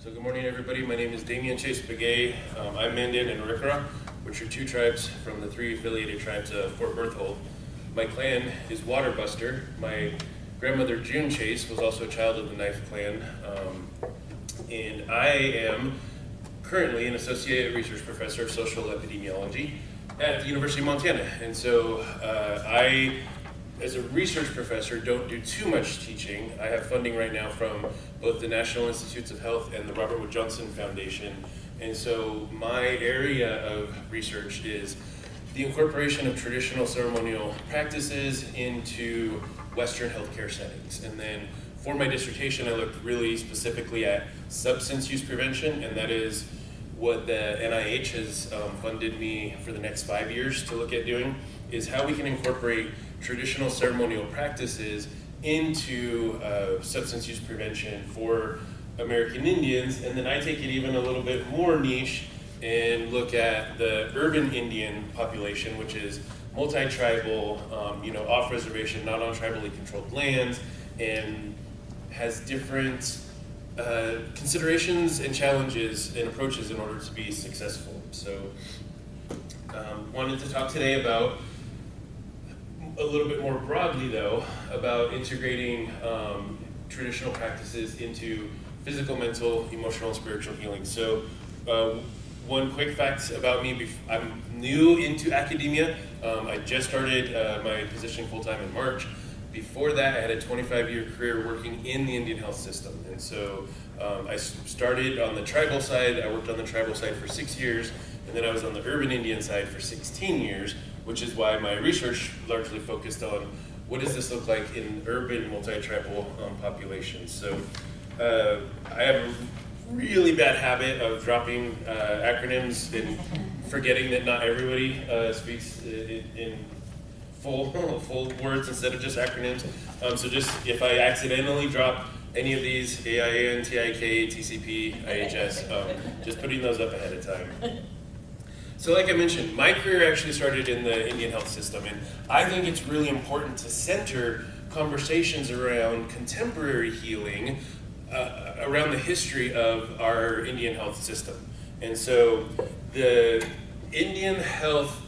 So good morning, everybody. My name is Damian Chase-Begay. I'm Mandan and Arikara, which are two tribes from the three affiliated tribes of Fort Berthold. My clan is Waterbuster. My grandmother, June Chase, was also a child of the Knife Clan. And I am currently an associate research professor of social epidemiology at the University of Montana. And so I, as a research professor, don't do too much teaching. I have funding right now from both the National Institutes of Health and the Robert Wood Johnson Foundation. And so my area of research is the incorporation of traditional ceremonial practices into Western healthcare settings. And then for my dissertation, I looked really specifically at substance use prevention, and that is what the NIH has funded me for the next 5 years to look at doing, is how we can incorporate traditional ceremonial practices into substance use prevention for American Indians. And then I take it even a little bit more niche and look at the urban Indian population, which is multi-tribal, off-reservation, not on tribally controlled lands, and has different considerations and challenges and approaches in order to be successful. So wanted to talk today about, a little bit more broadly though, about integrating traditional practices into physical, mental, emotional, and spiritual healing. So one quick fact about me, I'm new into academia. I just started my position full-time in March. Before that, I had a 25-year career working in the Indian health system. And so I started on the tribal side. I worked on the tribal side for 6 years, and then I was on the urban Indian side for 16 years, which is why my research largely focused on what does this look like in urban multi-tribal populations. So I have a really bad habit of dropping acronyms and forgetting that not everybody speaks in full words instead of just acronyms. So just if I accidentally drop any of these, AIN, TIK, TCP, IHS, just putting those up ahead of time. So like I mentioned, my career actually started in the Indian health system, and I think it's really important to center conversations around contemporary healing around the history of our Indian health system. And so the Indian Health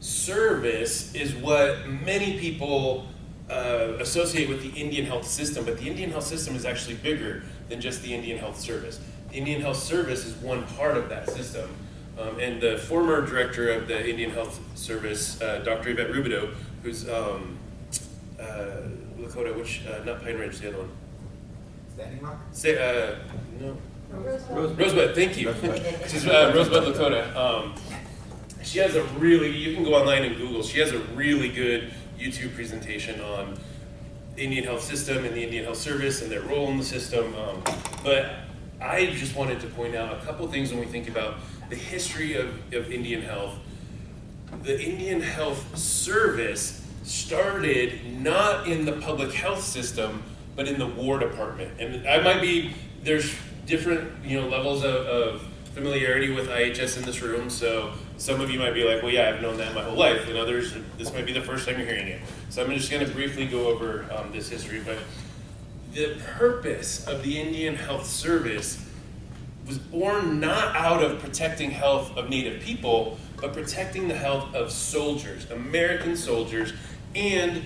Service is what many people associate with the Indian health system, but the Indian health system is actually bigger than just the Indian Health Service. The Indian Health Service is one part of that system. And the former director of the Indian Health Service, Dr. Yvette Rubidoux, who's Lakota, not Pine Ridge, the other one. Standing Rock? No. Rosebud, thank you. She's Rosebud, Lakota. She has you can go online and Google, she has a really good YouTube presentation on the Indian health system and the Indian Health Service and their role in the system. But I just wanted to point out a couple things when we think about the history of Indian health. The Indian Health Service started not in the public health system, but in the War Department. And there's different levels of familiarity with IHS in this room, so some of you might be like, well, yeah, I've known that my whole life, and others, this might be the first time you're hearing it. So I'm just going to briefly go over this history, but the purpose of the Indian Health Service was born not out of protecting health of Native people, but protecting the health of soldiers, American soldiers, and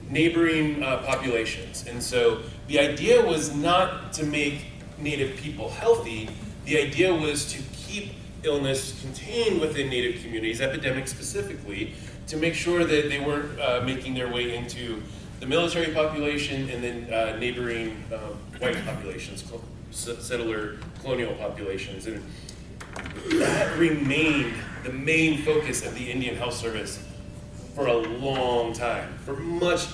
neighboring populations. And so the idea was not to make Native people healthy. The idea was to keep illness contained within Native communities, epidemics specifically, to make sure that they weren't making their way into the military population and then neighboring white populations, settler colonial populations. And that remained the main focus of the Indian Health Service for a long time.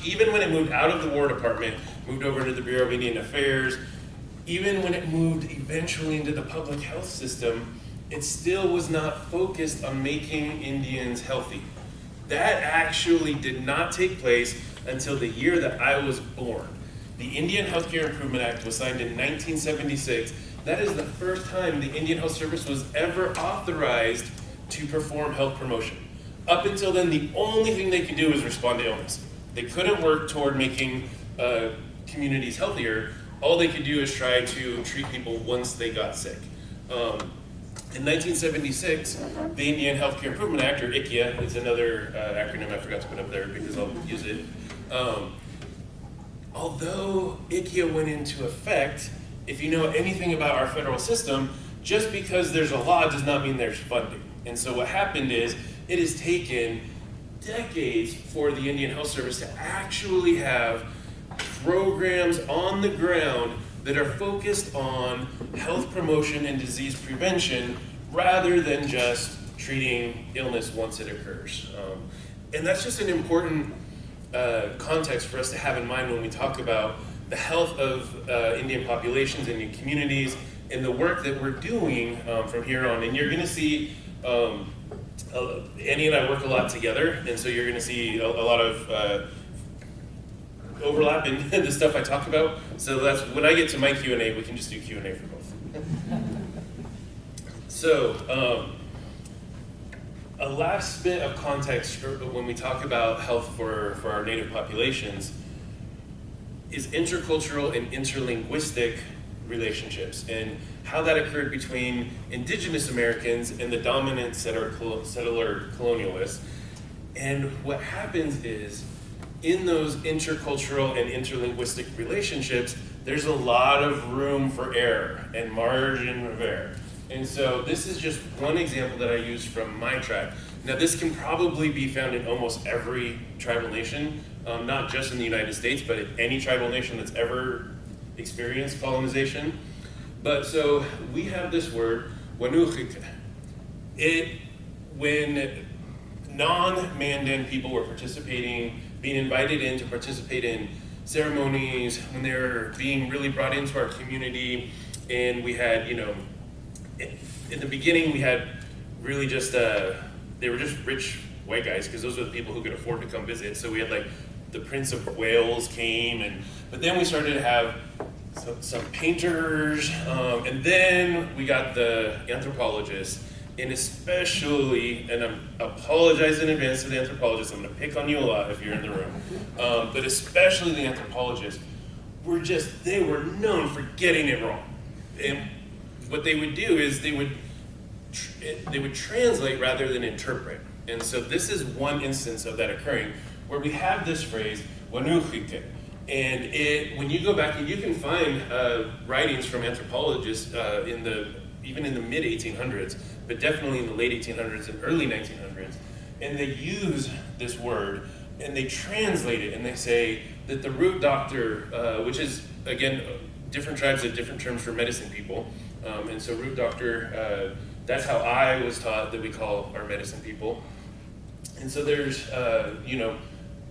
Even when it moved out of the War Department, moved over to the Bureau of Indian Affairs, even when it moved eventually into the public health system, it still was not focused on making Indians healthy. That actually did not take place until the year that I was born. The Indian Healthcare Improvement Act was signed in 1976. That is the first time the Indian Health Service was ever authorized to perform health promotion. Up until then, the only thing they could do was respond to illness. They couldn't work toward making communities healthier. all they could do is try to treat people once they got sick. In 1976, the Indian Healthcare Improvement Act, or ICHIA, is another acronym I forgot to put up there because I'll use it. Although ICHIA went into effect, if you know anything about our federal system, just because there's a law does not mean there's funding. And so what happened is, it has taken decades for the Indian Health Service to actually have programs on the ground that are focused on health promotion and disease prevention rather than just treating illness once it occurs. And that's just an important context for us to have in mind when we talk about the health of Indian populations, Indian communities, and the work that we're doing from here on. And you're gonna see, Annie and I work a lot together, and so you're gonna see a lot of overlap in the stuff I talk about. So that's when I get to my Q&A, we can just do Q&A for both. So a last bit of context when we talk about health for our native populations is intercultural and interlinguistic relationships and how that occurred between indigenous Americans and the dominant settler colonialists. And what happens is, in those intercultural and interlinguistic relationships, there's a lot of room for error and margin of error. And so this is just one example that I use from my tribe. Now this can probably be found in almost every tribal nation, not just in the United States, but in any tribal nation that's ever experienced colonization. But so we have this word, wanuhika. When non-Mandan people were being invited in to participate in ceremonies, when they were being really brought into our community, and we had, in the beginning we had really just, they were just rich white guys, because those were the people who could afford to come visit. So we had like the Prince of Wales came, but then we started to have some painters, and then we got the anthropologists. And especially, and I'm apologizing in advance to the anthropologists, I'm gonna pick on you a lot if you're in the room, but especially the anthropologists, they were known for getting it wrong. And what they would do is they would translate rather than interpret. And so this is one instance of that occurring, where we have this phrase, wanuhike. And when you go back, and you can find writings from anthropologists even in the mid-1800s, but definitely in the late 1800s and early 1900s, and they use this word, and they translate it, and they say that the root doctor, which is, again, different tribes have different terms for medicine people, and so root doctor, that's how I was taught that we call our medicine people. And so there's,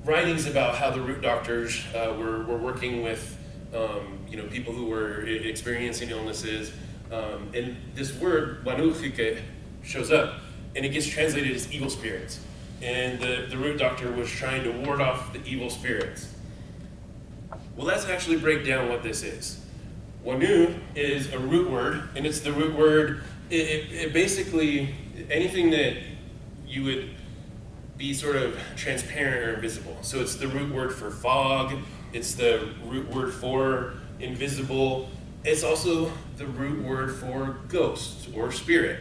writings about how the root doctors were working with, people who were experiencing illnesses. And this word, wanuhike, shows up, and it gets translated as evil spirits. And the root doctor was trying to ward off the evil spirits. Well, let's actually break down what this is. Wanu is a root word, and it's the root word, it basically, anything that you would be sort of transparent or invisible. So it's the root word for fog, it's the root word for invisible. It's also the root word for ghost or spirit.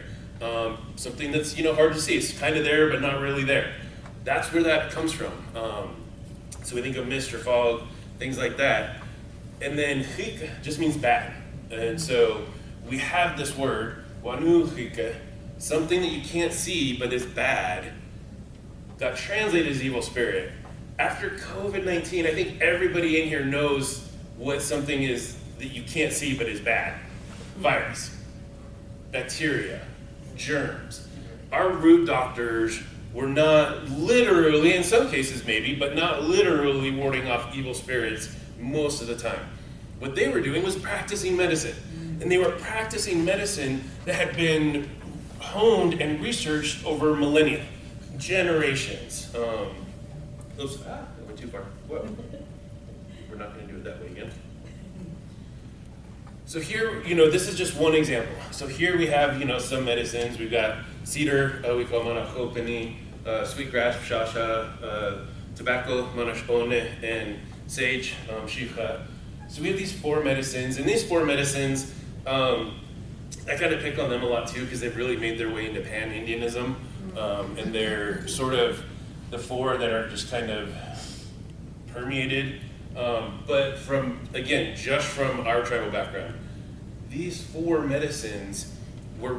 Something that's hard to see. It's kind of there, but not really there. That's where that comes from. So we think of mist or fog, things like that. And then hika just means bad. And so we have this word, wanu hika, something that you can't see but is bad, got translated as evil spirit. After COVID-19, I think everybody in here knows what something is that you can't see but is bad. Virus, bacteria, germs. Our root doctors were not literally, in some cases maybe, but not literally warding off evil spirits most of the time. What they were doing was practicing medicine. And they were practicing medicine that had been honed and researched over millennia, generations. Oops, I went too far. Whoa. We're not going to do it that way again. So here, this is just one example. So here we have, some medicines. We've got cedar, we call manachopani, sweetgrass, shasha, tobacco, manashpone, and sage, shikha. So we have these 4 medicines, and these 4 medicines, I kind of pick on them a lot too because they've really made their way into Pan-Indianism, and they're sort of the 4 that are just kind of permeated, but just from our tribal background, these 4 medicines were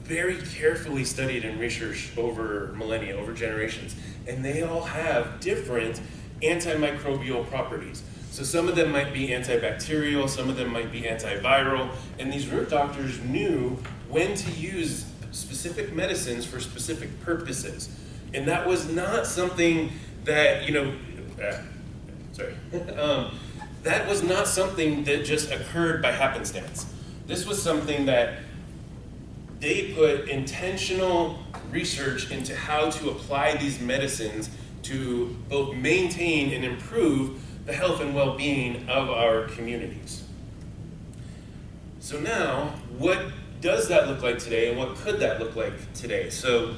very carefully studied and researched over millennia, over generations, and they all have different antimicrobial properties. So some of them might be antibacterial, some of them might be antiviral, and these root doctors knew when to use specific medicines for specific purposes. And that was not something that, that was not something that just occurred by happenstance. This was something that they put intentional research into how to apply these medicines to both maintain and improve the health and well-being of our communities. So now, what does that look like today, and what could that look like today? So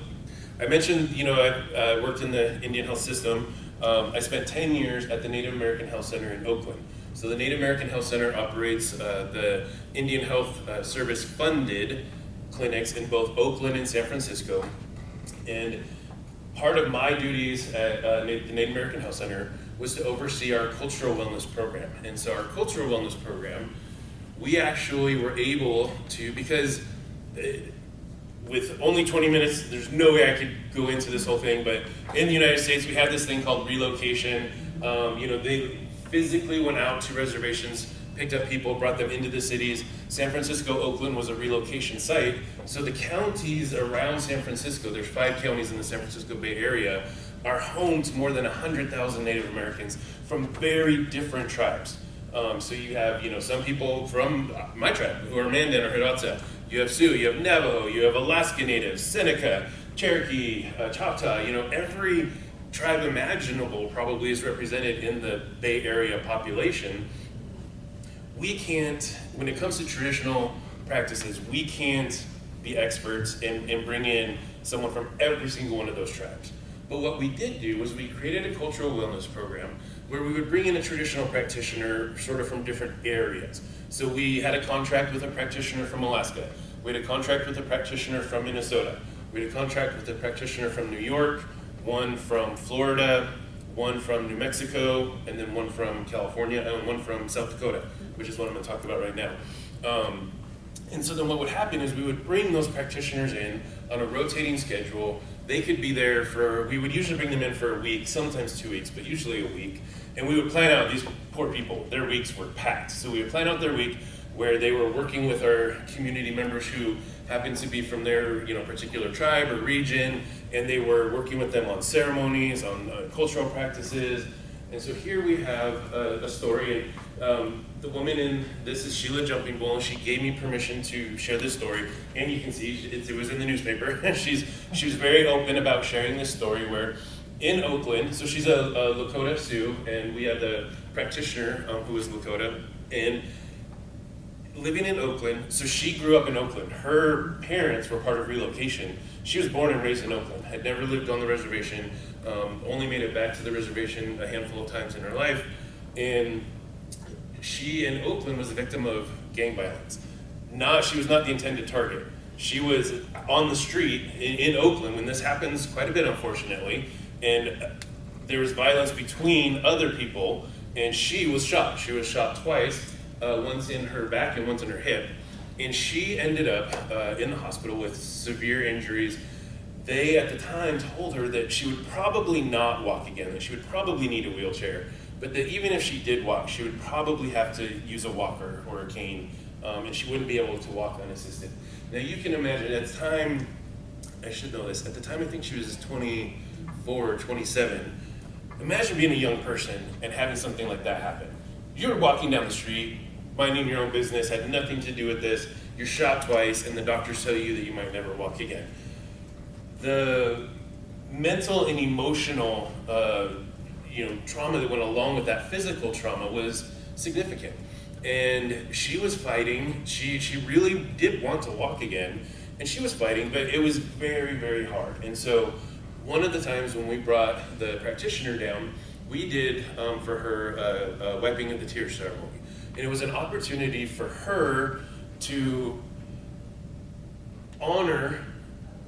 I mentioned, I worked in the Indian health system. I spent 10 years at the Native American Health Center in Oakland. So the Native American Health Center operates the Indian Health Service funded clinics in both Oakland and San Francisco. And part of my duties at the Native American Health Center was to oversee our cultural wellness program. And so our cultural wellness program, we actually were able to, because with only 20 minutes, there's no way I could go into this whole thing, but in the United States, we have this thing called relocation. They physically went out to reservations, picked up people, brought them into the cities. San Francisco, Oakland was a relocation site. So the counties around San Francisco, there's 5 counties in the San Francisco Bay Area, are home to more than 100,000 Native Americans from very different tribes. So you have, some people from my tribe who are Mandan or Hidatsa. You have Sioux, you have Navajo, you have Alaska Natives, Seneca, Cherokee, Choctaw. Every tribe imaginable probably is represented in the Bay Area population. We can't, when it comes to traditional practices, we can't be experts and bring in someone from every single one of those tribes. But what we did do was we created a cultural wellness program where we would bring in a traditional practitioner sort of from different areas. So we had a contract with a practitioner from Alaska. We had a contract with a practitioner from Minnesota. We had a contract with a practitioner from New York, one from Florida, one from New Mexico, and then one from California, and one from South Dakota, which is what I'm going to talk about right now. And so then what would happen is we would bring those practitioners in on a rotating schedule. They could be there we would usually bring them in for a week, sometimes 2 weeks, but usually a week. And we would plan out, these poor people, their weeks were packed. So we would plan out their week where they were working with our community members who happened to be from their particular tribe or region, and they were working with them on ceremonies, on cultural practices. And so here we have a story. The woman in this is Sheila Jumping Bull, and she gave me permission to share this story. And you can see it was in the newspaper. She was very open about sharing this story where in Oakland, so she's a Lakota Sioux, and we had the practitioner who was Lakota, and living in Oakland, so she grew up in Oakland. Her parents were part of relocation. She was born and raised in Oakland, had never lived on the reservation, only made it back to the reservation a handful of times in her life, and she in Oakland was a victim of gang violence. She was not the intended target. She was on the street in Oakland when this happens quite a bit, unfortunately, and there was violence between other people, and she was shot. She was shot twice, once in her back and once in her hip, and she ended up in the hospital with severe injuries. They, at the time, told her that she would probably not walk again, that she would probably need a wheelchair, but that even if she did walk, she would probably have to use a walker or a cane, and she wouldn't be able to walk unassisted. Now you can imagine, at the time, I should know this, at the time I think she was 24 or 27, imagine being a young person and having something like that happen. You're walking down the street, minding your own business, had nothing to do with this, you're shot twice, and the doctors tell you that you might never walk again. The mental and emotional trauma that went along with that physical trauma was significant. And she was fighting, she really did want to walk again, and she was fighting, but it was very, very hard. And so one of the times when we brought the practitioner down, we did for her wiping of the tears ceremony. And it was an opportunity for her to honor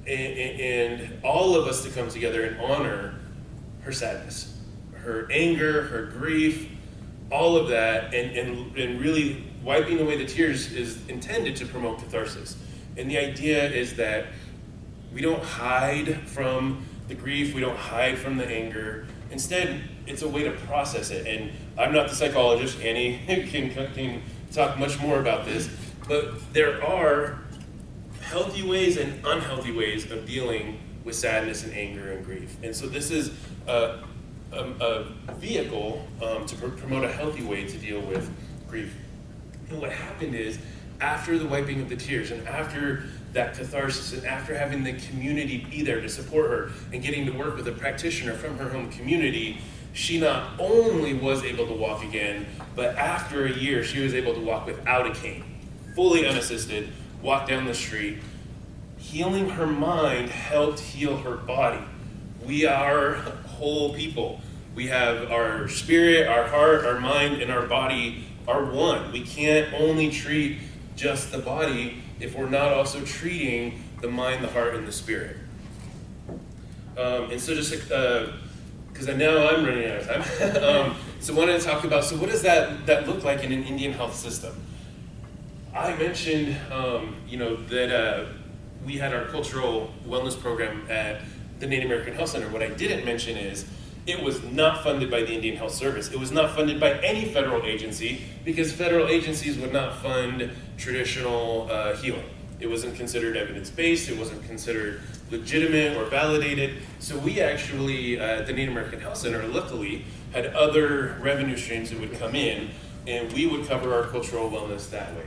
and all of us to come together and honor her sadness, her anger, her grief, all of that, and really wiping away the tears is intended to promote catharsis. And the idea is that we don't hide from the grief, we don't hide from the anger. Instead, it's a way to process it. And I'm not the psychologist, Annie can talk much more about this, but there are healthy ways and unhealthy ways of dealing with sadness and anger and grief. And so this is a vehicle to promote a healthy way to deal with grief. And what happened is, after the wiping of the tears and after that catharsis and after having the community be there to support her and getting to work with a practitioner from her home community, she not only was able to walk again, but after a year she was able to walk without a cane, fully unassisted, walk down the street. Healing her mind helped heal her body. We are whole people. We have our spirit, our heart, our mind, and our body are one. We can't only treat just the body if we're not also treating the mind, the heart, and the spirit. And so just because I know I'm running out of time, so I wanted to talk about, so what does that look like in an Indian health system? I mentioned, that we had our cultural wellness program at the Native American Health Center. What I didn't mention is it was not funded by the Indian Health Service. It was not funded by any federal agency because federal agencies would not fund traditional healing. It wasn't considered evidence-based, it wasn't considered legitimate or validated. So we actually, at the Native American Health Center, luckily, had other revenue streams that would come in, and we would cover our cultural wellness that way.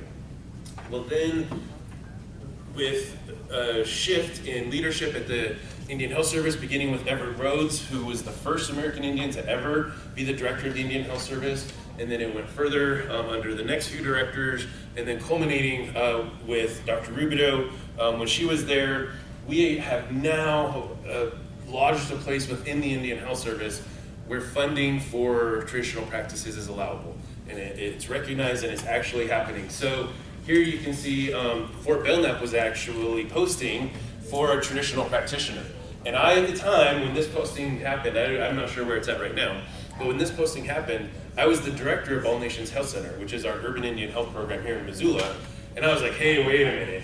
Well then, with a shift in leadership at the Indian Health Service, beginning with Everett Rhodes, who was the first American Indian to ever be the director of the Indian Health Service, and then it went further under the next few directors, and then culminating with Dr. Rubidoux when she was there. We have now lodged a place within the Indian Health Service where funding for traditional practices is allowable, and it's recognized and it's actually happening. So here you can see Fort Belknap was actually posting for a traditional practitioner. And I, at the time, when this posting happened, I'm not sure where it's at right now, but when this posting happened, I was the director of All Nations Health Center, which is our urban Indian health program here in Missoula. And I was like, hey, wait a minute.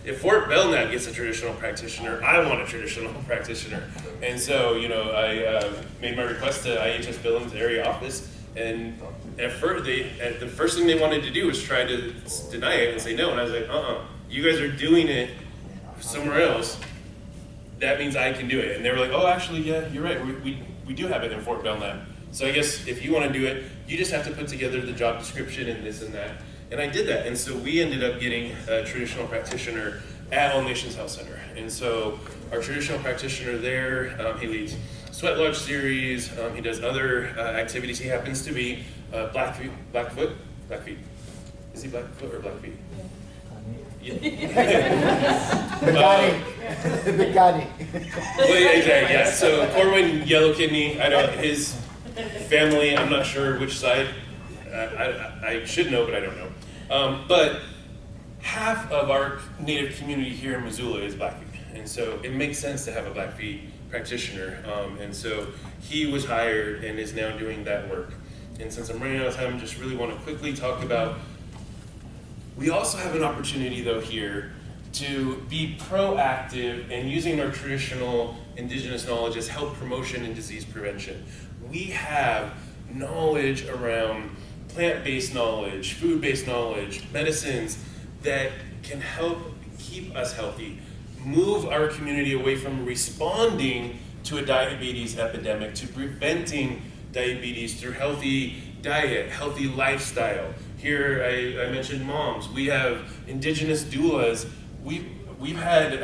If Fort Belknap gets a traditional practitioner, I want a traditional practitioner. And so, I made my request to IHS Billings area office, and at first, the first thing they wanted to do was try to deny it and say no. And I was like, you guys are doing it somewhere else. That means I can do it. And they were like, oh, actually, yeah, you're right. We do have it in Fort Belknap. So I guess if you want to do it, you just have to put together the job description and this and that. And I did that. And so we ended up getting a traditional practitioner at All Nations Health Center. And so our traditional practitioner there, he leads Sweat Lodge series. He does other activities. He happens to be Blackfeet. Is he Blackfoot or Blackfeet? Yeah. Begani. Well, yeah, exactly. Yeah. So Corwin Yellow Kidney. I don't. His family. I'm not sure which side. I should know, but I don't know. But half of our Native community here in Missoula is Blackfeet, and so it makes sense to have a Blackfeet practitioner. And so he was hired and is now doing that work. And since I'm running out of time, just really want to quickly talk about. We also have an opportunity, though, here to be proactive and using our traditional indigenous knowledge as health promotion and disease prevention. We have knowledge around plant-based knowledge, food-based knowledge, medicines that can help keep us healthy, move our community away from responding to a diabetes epidemic to preventing diabetes through healthy diet, healthy lifestyle. Here, I mentioned moms. We have indigenous doulas. We've had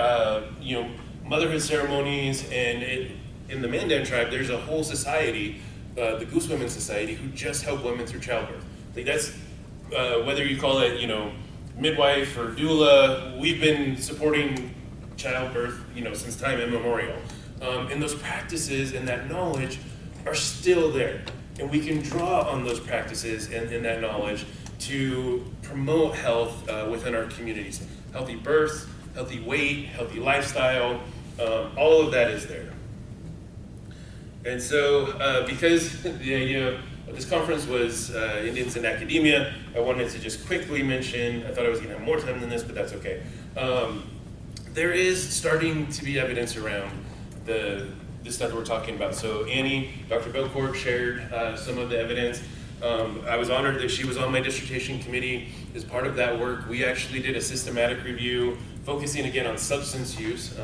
motherhood ceremonies, and in the Mandan tribe, there's a whole society, the Goose Women Society, who just help women through childbirth. Like that's whether you call it midwife or doula. We've been supporting childbirth since time immemorial, and those practices and that knowledge are still there, and we can draw on those practices and that knowledge to promote health within our communities. Healthy birth, healthy weight, healthy lifestyle, all of that is there. And so because the idea of this conference was Indians in academia, I wanted to just quickly mention, I thought I was going to have more time than this, but that's okay. There is starting to be evidence around the stuff that we're talking about. So Annie, Dr. Belcourt shared some of the evidence. I was honored that she was on my dissertation committee. As part of that work, we actually did a systematic review focusing again on substance use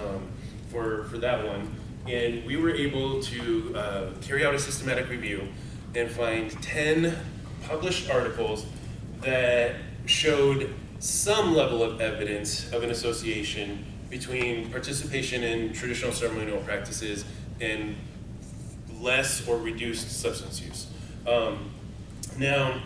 for that one. And we were able to carry out a systematic review and find 10 published articles that showed some level of evidence of an association between participation in traditional ceremonial practices and less or reduced substance use. Now,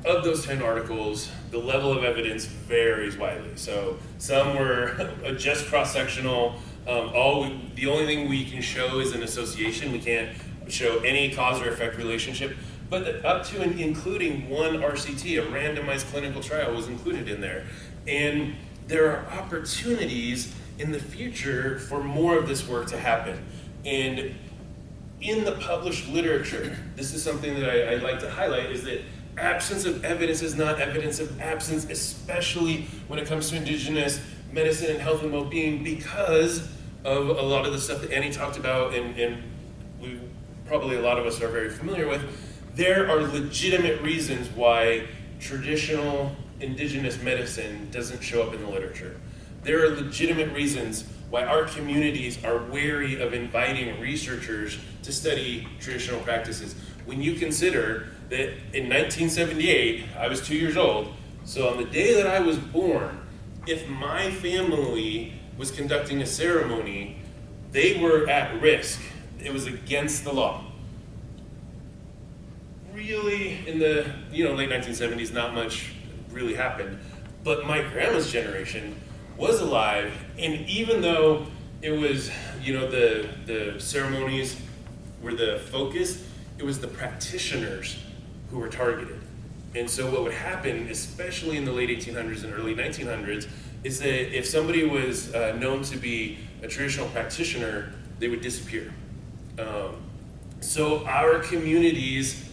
of those 10 articles, the level of evidence varies widely. So some were just cross-sectional. The only thing we can show is an association. We can't show any cause or effect relationship. But up to and including one RCT, a randomized clinical trial, was included in there. And there are opportunities in the future for more of this work to happen. And in the published literature, this is something that I'd like to highlight, is that absence of evidence is not evidence of absence, especially when it comes to indigenous medicine and health and well-being, because of a lot of the stuff that Annie talked about and probably a lot of us are very familiar with. There are legitimate reasons why traditional indigenous medicine doesn't show up in the literature. There are legitimate reasons why our communities are wary of inviting researchers to study traditional practices. When you consider that in 1978, I was 2 years old, so on the day that I was born, if my family was conducting a ceremony, they were at risk. It was against the law. Really, in the late 1970s, not much really happened. But my grandma's generation was alive, and even though it was, the ceremonies were the focus, it was the practitioners who were targeted. And so what would happen, especially in the late 1800s and early 1900s, is that if somebody was known to be a traditional practitioner, they would disappear. So our communities,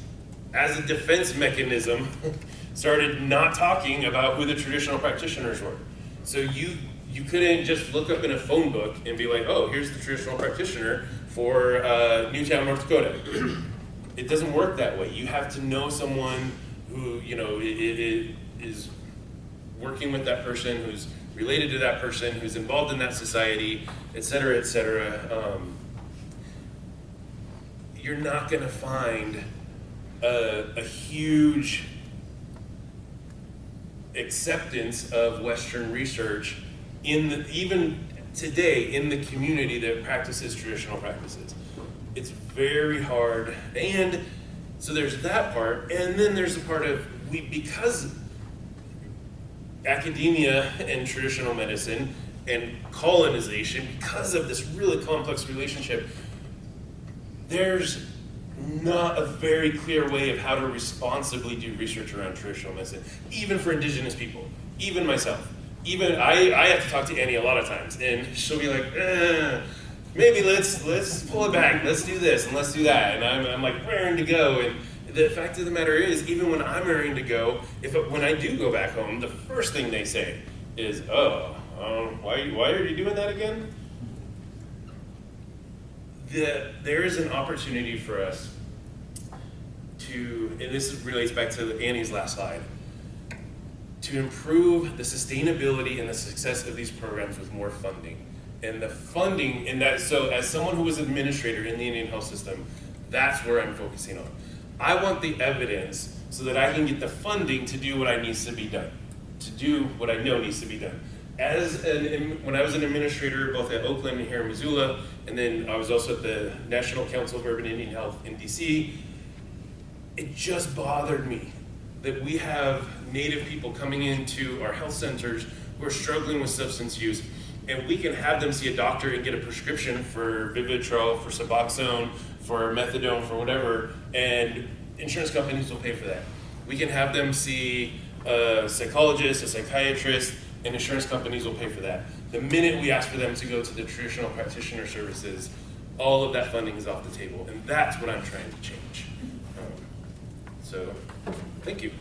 as a defense mechanism, started not talking about who the traditional practitioners were. So you couldn't just look up in a phone book and be like, oh, here's the traditional practitioner for Newtown, North Dakota. It doesn't work that way. You have to know someone who is working with that person, who's related to that person, who's involved in that society, et cetera, et cetera. You're not going to find a huge acceptance of Western research even today in the community that practices traditional practices. It's very hard, and so there's that part, and then there's the part of because academia and traditional medicine and colonization, because of this really complex relationship, there's not a very clear way of how to responsibly do research around traditional medicine, even for indigenous people, even myself. Even I have to talk to Annie a lot of times, and she'll be like, maybe let's pull it back, let's do this and let's do that, and I'm like raring to go. And the fact of the matter is, even when I'm raring to go, when I do go back home, the first thing they say is, why are you doing that again? There is an opportunity for us to, and this relates back to Annie's last slide, to improve the sustainability and the success of these programs with more funding. And the funding in that, so as someone who was an administrator in the Indian health system, that's where I'm focusing on. I want the evidence so that I can get the funding to do what needs to be done, to do what I know needs to be done. When I was an administrator, both at Oakland and here in Missoula, and then I was also at the National Council of Urban Indian Health in DC, it just bothered me that we have Native people coming into our health centers who are struggling with substance use, and we can have them see a doctor and get a prescription for Vivitrol, for Suboxone, for Methadone, for whatever, and insurance companies will pay for that. We can have them see a psychologist, a psychiatrist, and insurance companies will pay for that. The minute we ask for them to go to the traditional practitioner services, all of that funding is off the table, and that's what I'm trying to change. So, thank you.